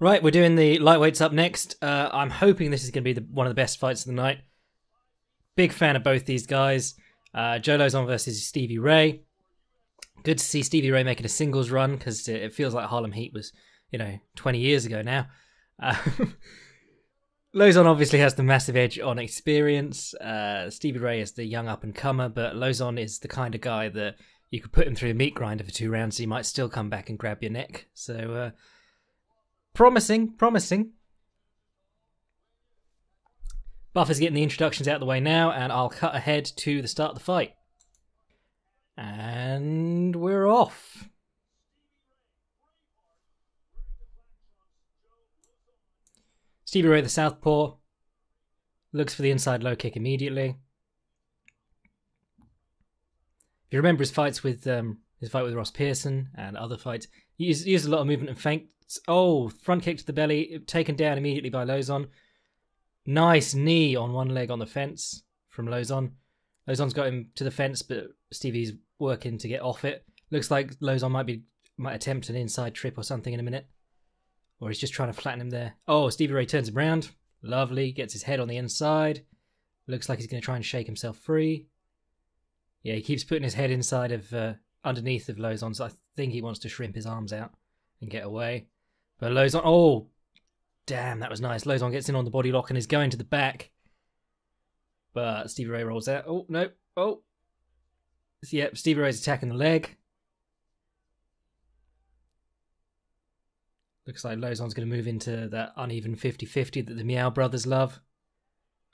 Right, we're doing the lightweights up next. I'm hoping this is going to be one of the best fights of the night. Big fan of both these guys. Joe Lauzon versus Stevie Ray. Good to see Stevie Ray making a singles run because it feels like Harlem Heat was, 20 years ago now. Lauzon obviously has the massive edge on experience. Stevie Ray is the young up-and-comer, but Lauzon is the kind of guy that you could put him through a meat grinder for 2 rounds, he might still come back and grab your neck. So, promising. Buffer's getting the introductions out of the way now, and I'll cut ahead to the start of the fight. And we're off. Stevie Ray, the southpaw, looks for the inside low kick immediately. If you remember his fights with his fight with Ross Pearson and other fights, he used a lot of movement and feints. Oh, front kick to the belly, taken down immediately by Lauzon. Nice knee on one leg on the fence from Lauzon. Lauzon's got him to the fence, but Stevie's working to get off it. Looks like Lauzon might attempt an inside trip or something in a minute. Or he's just trying to flatten him there. Oh, Stevie Ray turns him round. Lovely. Gets his head on the inside. Looks like he's going to try and shake himself free. Yeah, he keeps putting his head inside of, underneath of Lauzon, so I think he wants to shrimp his arms out and get away. But Lauzon, oh, damn, that was nice. Lauzon gets in on the body lock and is going to the back. But Stevie Ray rolls out. Oh, no. Oh. Yep, Stevie Ray's attacking the leg. Looks like Lauzon's going to move into that uneven 50-50 that the Meow brothers love.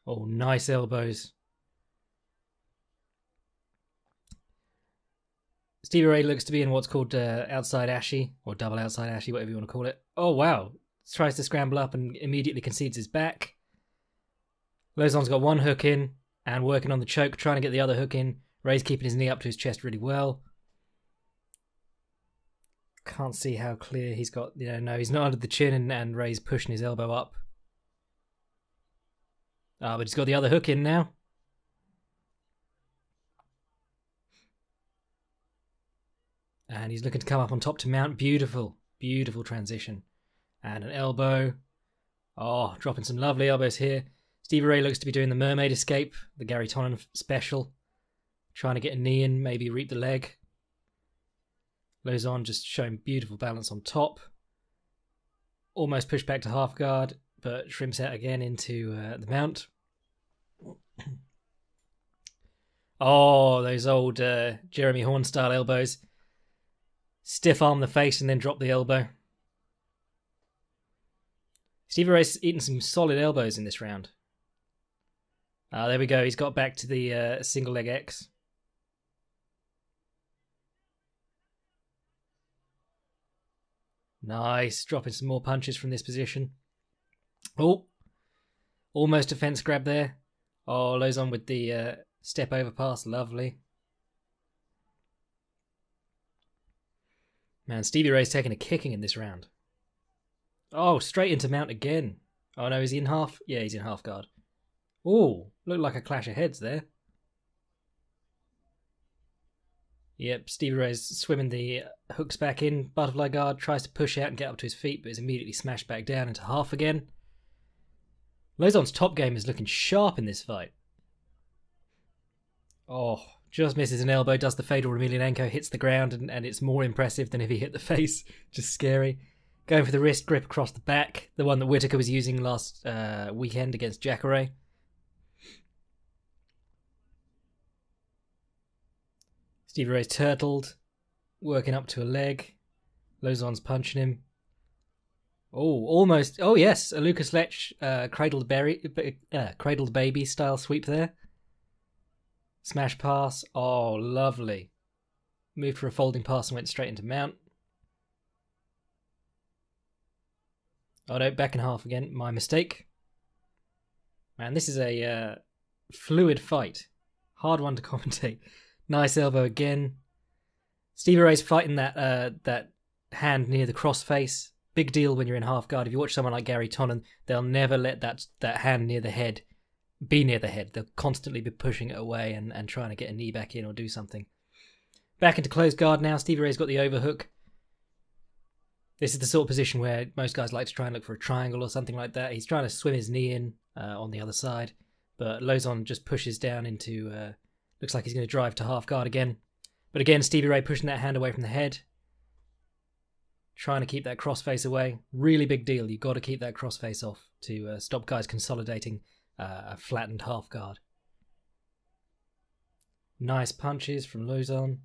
Oh, nice elbows. Stevie Ray looks to be in what's called outside ashy, or double outside ashy, whatever you want to call it. Oh, wow. Tries to scramble up and immediately concedes his back. Lauzon's got one hook in and working on the choke, trying to get the other hook in. Ray's keeping his knee up to his chest really well. Can't see how clear he's got. No, he's not under the chin and Ray's pushing his elbow up. But he's got the other hook in now. And he's looking to come up on top to mount. Beautiful, beautiful transition. And an elbow. Oh, dropping some lovely elbows here. Stevie Ray looks to be doing the mermaid escape, the Gary Tonnen special. Trying to get a knee in, maybe reap the leg. Lauzon just showing beautiful balance on top. Almost pushed back to half guard, but shrimps out again into the mount. Oh, those old Jeremy Horn style elbows. Stiff arm the face and then drop the elbow. Stevie Ray's eating some solid elbows in this round. There we go. He's got back to the single leg X. Nice. Dropping some more punches from this position. Oh. Almost a fence grab there. Oh, Lauzon with the step over pass. Lovely. Man, Stevie Ray's taking a kicking in this round. Oh, straight into mount again. Oh no, is he in half? Yeah, he's in half guard. Oh, looked like a clash of heads there. Yep, Stevie Ray's swimming the hooks back in. Butterfly guard, tries to push out and get up to his feet, but is immediately smashed back down into half again. Lauzon's top game is looking sharp in this fight. Oh, just misses an elbow, does the fatal Emelianenko, hits the ground, and it's more impressive than if he hit the face. Just scary. Going for the wrist grip across the back, the one that Whittaker was using last weekend against Jacare. Stevie Ray's turtled, working up to a leg. Lauzon's punching him. Oh, almost. Oh, yes, a Lucas Lech cradled baby style sweep there. Smash pass. Oh, lovely. Moved for a folding pass and went straight into mount. Oh no, back in half again. My mistake. Man, this is a fluid fight. Hard one to commentate. Nice elbow again. Stevie Ray's fighting that hand near the crossface. Big deal when you're in half guard. If you watch someone like Gary Tonnen, they'll never let that hand near the head be near the head. They'll constantly be pushing it away and trying to get a knee back in or do something. Back into closed guard now. Stevie Ray's got the overhook. This is the sort of position where most guys like to try and look for a triangle or something like that. He's trying to swim his knee in on the other side, but Lauzon just pushes down into... looks like he's going to drive to half guard again. But again, Stevie Ray pushing that hand away from the head. Trying to keep that crossface away. Really big deal. You've got to keep that crossface off to stop guys consolidating a flattened half guard. Nice punches from Lauzon.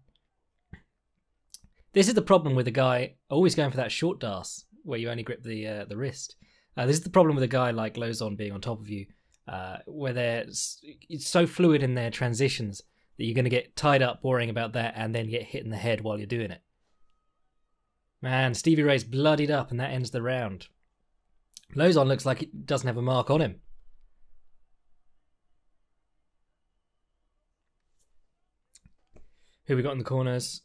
This is the problem with a guy always going for that short dance where you only grip the wrist. This is the problem with a guy like Lauzon being on top of you, where it's so fluid in their transitions that you're going to get tied up worrying about that and then get hit in the head while you're doing it. Man, Stevie Ray's bloodied up and that ends the round. Lauzon looks like he doesn't have a mark on him. Who we got in the corners?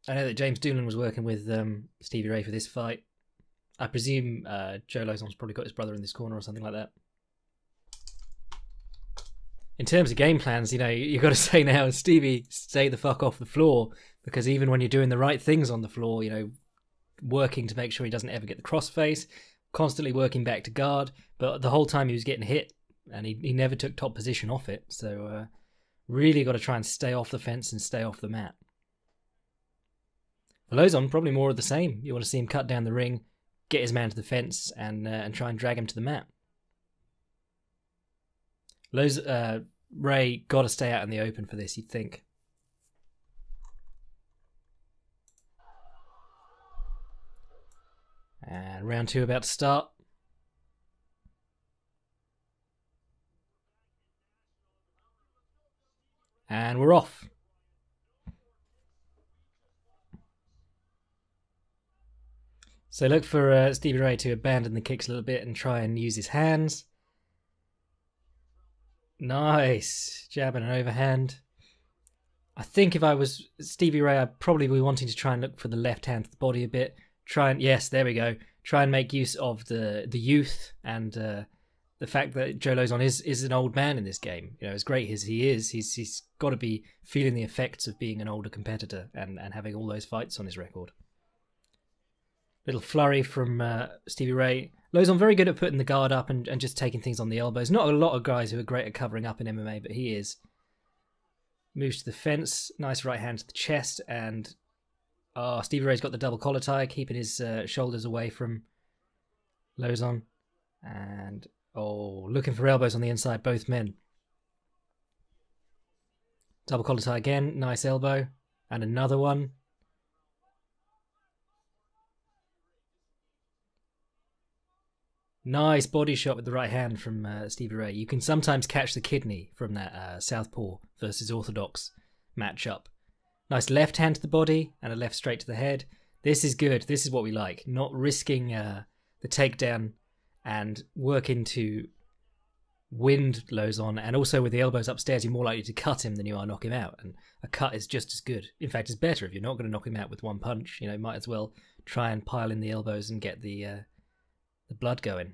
I know that James Doolan was working with Stevie Ray for this fight. I presume Joe Lauzon's probably got his brother in this corner or something like that. In terms of game plans, you know, you've got to say now, Stevie, stay the fuck off the floor, because even when you're doing the right things on the floor, you know, working to make sure he doesn't ever get the crossface, constantly working back to guard, but the whole time he was getting hit, and he never took top position off it, so really got to try and stay off the fence and stay off the mat. For Lauzon, probably more of the same. You want to see him cut down the ring, get his man to the fence, and try and drag him to the mat. Ray got to stay out in the open for this, you'd think. And round two about to start. And we're off. So look for Stevie Ray to abandon the kicks a little bit and try and use his hands. Nice. Jab and an overhand. I think if I was Stevie Ray, I'd probably be wanting to try and look for the left hand to the body a bit. Try and, yes, there we go. Try and make use of the youth and the fact that Joe Lauzon is an old man in this game. You know, as great as he is, he's got to be feeling the effects of being an older competitor and having all those fights on his record. Little flurry from Stevie Ray. Lauzon very good at putting the guard up and just taking things on the elbows. Not a lot of guys who are great at covering up in MMA, but he is. Moves to the fence. Nice right hand to the chest. And Stevie Ray's got the double collar tie, keeping his shoulders away from Lauzon. And, looking for elbows on the inside, both men. Double collar tie again. Nice elbow. And another one. Nice body shot with the right hand from Stevie Ray. You can sometimes catch the kidney from that Southpaw versus Orthodox matchup. Nice left hand to the body and a left straight to the head. This is good. This is what we like. Not risking the takedown and working to wind Lauzon. And also with the elbows upstairs, you're more likely to cut him than you are knock him out. And a cut is just as good. In fact, it's better if you're not going to knock him out with one punch. You know, might as well try and pile in the elbows and get the blood going.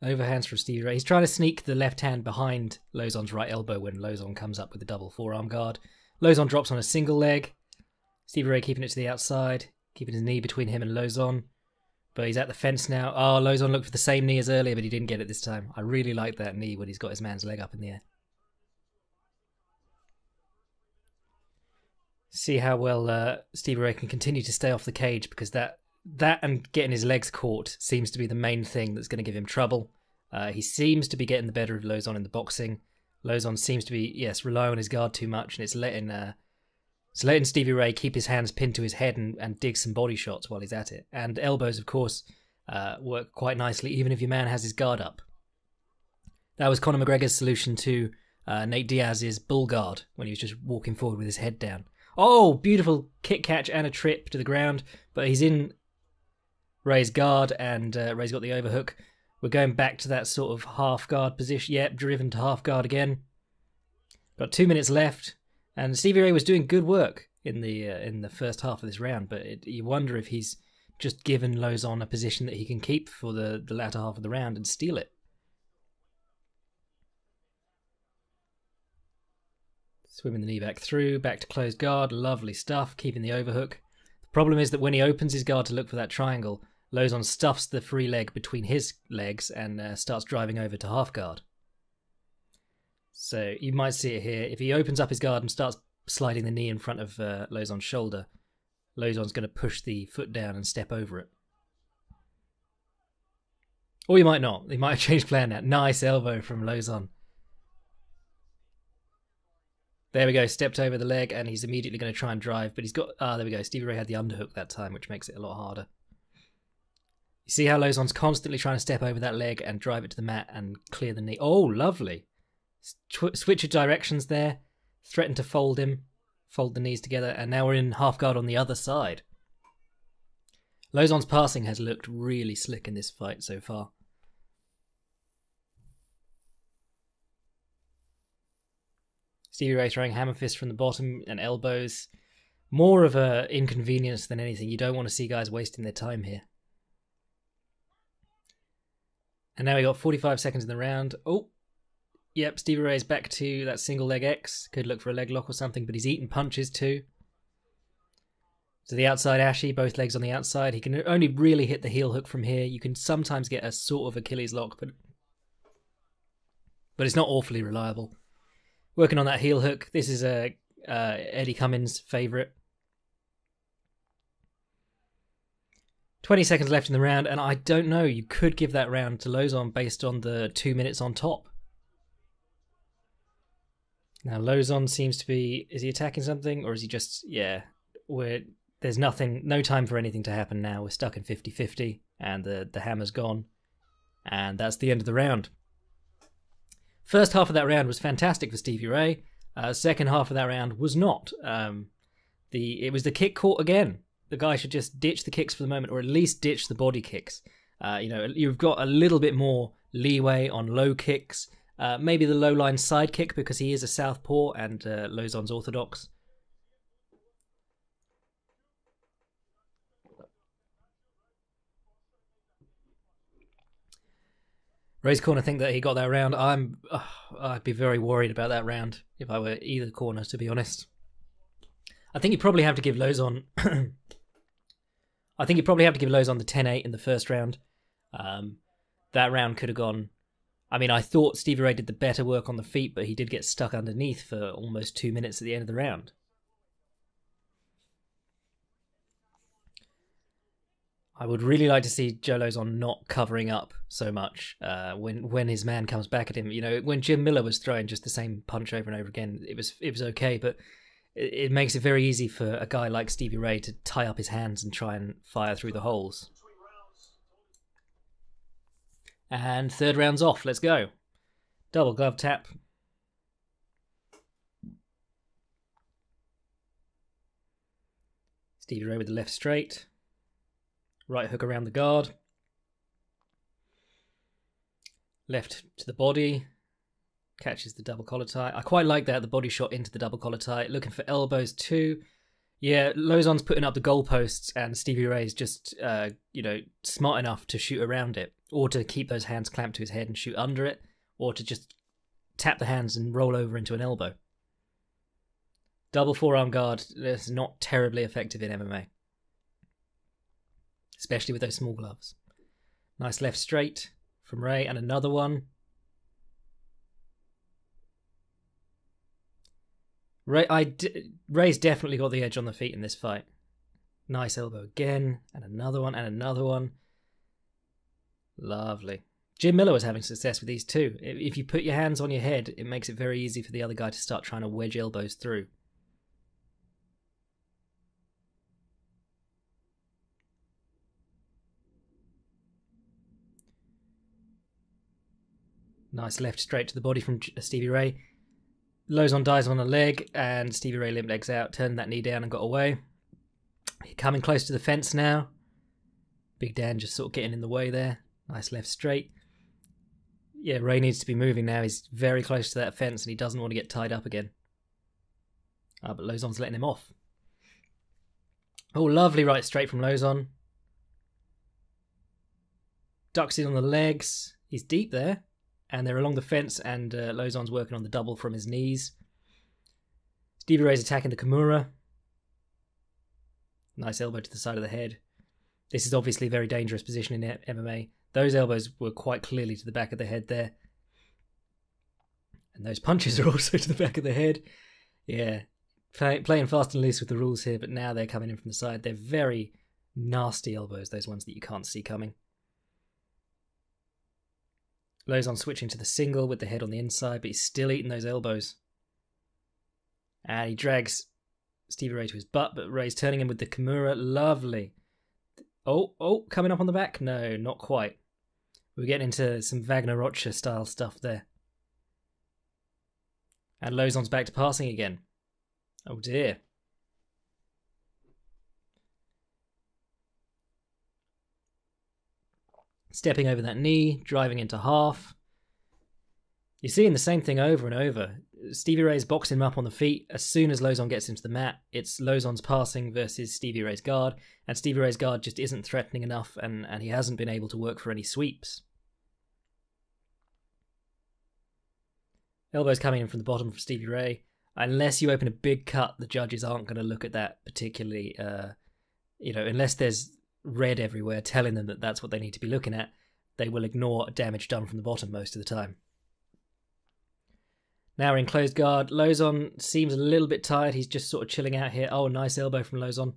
Overhands from Stevie Ray. He's trying to sneak the left hand behind Lauzon's right elbow when Lauzon comes up with the double forearm guard. Lauzon drops on a single leg. Stevie Ray keeping it to the outside, keeping his knee between him and Lauzon. But he's at the fence now. Lauzon looked for the same knee as earlier, but he didn't get it this time. I really like that knee when he's got his man's leg up in the air. See how well Stevie Ray can continue to stay off the cage, because that and getting his legs caught seems to be the main thing that's going to give him trouble. He seems to be getting the better of Lauzon in the boxing. Lauzon seems to be, yes, relying on his guard too much, and it's letting Stevie Ray keep his hands pinned to his head and dig some body shots while he's at it. And elbows, of course, work quite nicely, even if your man has his guard up. That was Conor McGregor's solution to Nate Diaz's bull guard when he was just walking forward with his head down. Beautiful kick catch and a trip to the ground, but he's in Ray's guard, and Ray's got the overhook. We're going back to that sort of half guard position. Yep, driven to half guard again. Got 2 minutes left, and Stevie Ray was doing good work in the first half of this round, but you wonder if he's just given Lauzon a position that he can keep for the latter half of the round and steal it. Swimming the knee back through, back to closed guard. Lovely stuff, keeping the overhook. The problem is that when he opens his guard to look for that triangle, Lauzon stuffs the free leg between his legs and starts driving over to half guard. So you might see it here. If he opens up his guard and starts sliding the knee in front of Lauzon's shoulder, Lauzon's going to push the foot down and step over it. Or he might not. He might have changed plan now. Nice elbow from Lauzon. There we go, stepped over the leg, and he's immediately going to try and drive, but he's got... there we go, Stevie Ray had the underhook that time, which makes it a lot harder. You see how Lauzon's constantly trying to step over that leg and drive it to the mat and clear the knee. Oh, lovely. Switch of directions there, threatened to fold him, fold the knees together, and now we're in half guard on the other side. Lauzon's passing has looked really slick in this fight so far. Stevie Ray throwing hammer fists from the bottom and elbows. More of a inconvenience than anything. You don't want to see guys wasting their time here. And now we got 45 seconds in the round. Oh, yep, Stevie Ray's back to that single leg X. Could look for a leg lock or something, but he's eaten punches too. To the outside Ashi, both legs on the outside. He can only really hit the heel hook from here. You can sometimes get a sort of Achilles lock, but it's not awfully reliable. Working on that heel hook. This is Eddie Cummins' favourite. 20 seconds left in the round, and I don't know. You could give that round to Lauzon based on the 2 minutes on top. Now Lauzon seems to be... Is he attacking something, or is he just... Yeah, there's nothing... No time for anything to happen now. We're stuck in 50-50, and the hammer's gone. And that's the end of the round. First half of that round was fantastic for Stevie Ray. Second half of that round was not. It was the kick court again. The guy should just ditch the kicks for the moment, or at least ditch the body kicks. You've got a little bit more leeway on low kicks. Maybe the low line side kick because he is a southpaw and Lauzon's orthodox. Ray's corner think that he got that round. I'd be very worried about that round if I were either corner, to be honest. I think you probably have to give Lauzon... I think you probably have to give Lauzon the 10-8 in the first round. That round could have gone... I mean, I thought Stevie Ray did the better work on the feet, but he did get stuck underneath for almost 2 minutes at the end of the round. I would really like to see Joe Lauzon not covering up so much when his man comes back at him. You know, when Jim Miller was throwing just the same punch over and over again, it was okay, but it makes it very easy for a guy like Stevie Ray to tie up his hands and try and fire through the holes. And third round's off. Let's go. Double glove tap. Stevie Ray with the left straight. Right hook around the guard. Left to the body. Catches the double collar tie. I quite like that, the body shot into the double collar tie. Looking for elbows too. Yeah, Lauzon's putting up the goalposts and Stevie Ray's just, smart enough to shoot around it. Or to keep those hands clamped to his head and shoot under it. Or to just tap the hands and roll over into an elbow. Double forearm guard is not terribly effective in MMA. Especially with those small gloves. Nice left straight from Ray, and another one. Ray's definitely got the edge on the feet in this fight. Nice elbow again, and another one, and another one. Lovely. Jim Miller was having success with these too. If you put your hands on your head, it makes it very easy for the other guy to start trying to wedge elbows through. Nice left straight to the body from Stevie Ray. Lauzon dies on a leg, and Stevie Ray limp legs out, turned that knee down and got away. Coming close to the fence now. Big Dan just sort of getting in the way there. Nice left straight. Yeah, Ray needs to be moving now. He's very close to that fence, and he doesn't want to get tied up again. But Lauzon's letting him off. Oh, lovely right straight from Lauzon. Ducks in on the legs. He's deep there. And they're along the fence, and Lauzon's working on the double from his knees. Stevie Ray's attacking the Kimura. Nice elbow to the side of the head. This is obviously a very dangerous position in MMA. Those elbows were quite clearly to the back of the head there. And those punches are also to the back of the head. Yeah, playing fast and loose with the rules here, but now they're coming in from the side. They're very nasty elbows, those ones that you can't see coming. Lauzon switching to the single with the head on the inside, but he's still eating those elbows. And he drags Stevie Ray to his butt, but Ray's turning him with the Kimura. Lovely. Oh, coming up on the back? No, not quite. We're getting into some Wagner Rocha style stuff there. And Lauzon's back to passing again. Oh dear. Stepping over that knee, driving into half. You're seeing the same thing over and over. Stevie Ray's boxing him up on the feet. As soon as Lauzon gets into the mat, it's Lauzon's passing versus Stevie Ray's guard. And Stevie Ray's guard just isn't threatening enough, and he hasn't been able to work for any sweeps. Elbows coming in from the bottom for Stevie Ray. Unless you open a big cut, the judges aren't going to look at that particularly, unless there's red everywhere telling them that that's what they need to be looking at, they will ignore damage done from the bottom most of the time. Now we're in closed guard. Lauzon seems a little bit tired. He's just sort of chilling out here. Oh, nice elbow from Lauzon.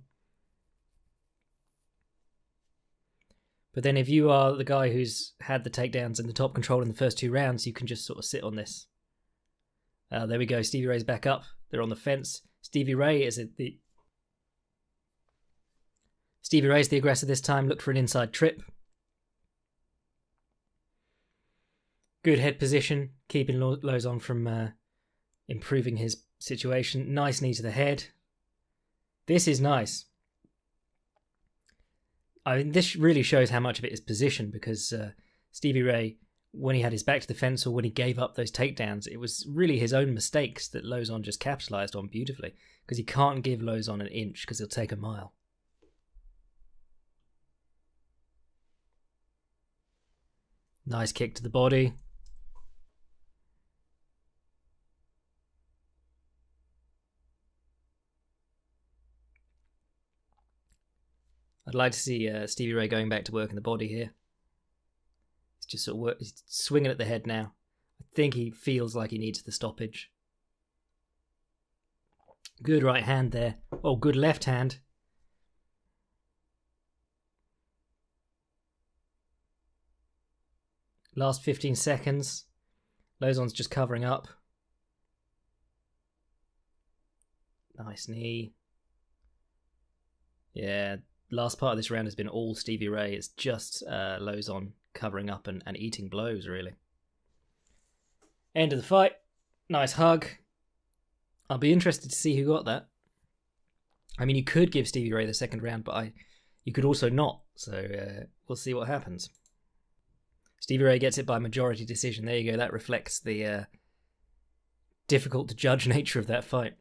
But then if you are the guy who's had the takedowns and the top control in the first 2 rounds, you can just sort of sit on this. There we go. Stevie Ray's back up. They're on the fence. Stevie Ray's the aggressor this time. Looked for an inside trip. Good head position, keeping Lauzon from improving his situation. Nice knee to the head. This is nice. I mean, this really shows how much of it is position, because Stevie Ray, when he had his back to the fence or when he gave up those takedowns, it was really his own mistakes that Lauzon just capitalised on beautifully, because he can't give Lauzon an inch because he'll take a mile. Nice kick to the body. I'd like to see Stevie Ray going back to work in the body here. He's just sort of he's swinging at the head now. I think he feels like he needs the stoppage. Good right hand there. Oh, good left hand. Last 15 seconds. Lauzon's just covering up. Nice knee. Yeah, last part of this round has been all Stevie Ray. It's just Lauzon covering up and eating blows, really. End of the fight. Nice hug. I'll be interested to see who got that. I mean, you could give Stevie Ray the second round, but you could also not. So we'll see what happens. Stevie Ray gets it by majority decision. There you go. That reflects the difficult to judge nature of that fight.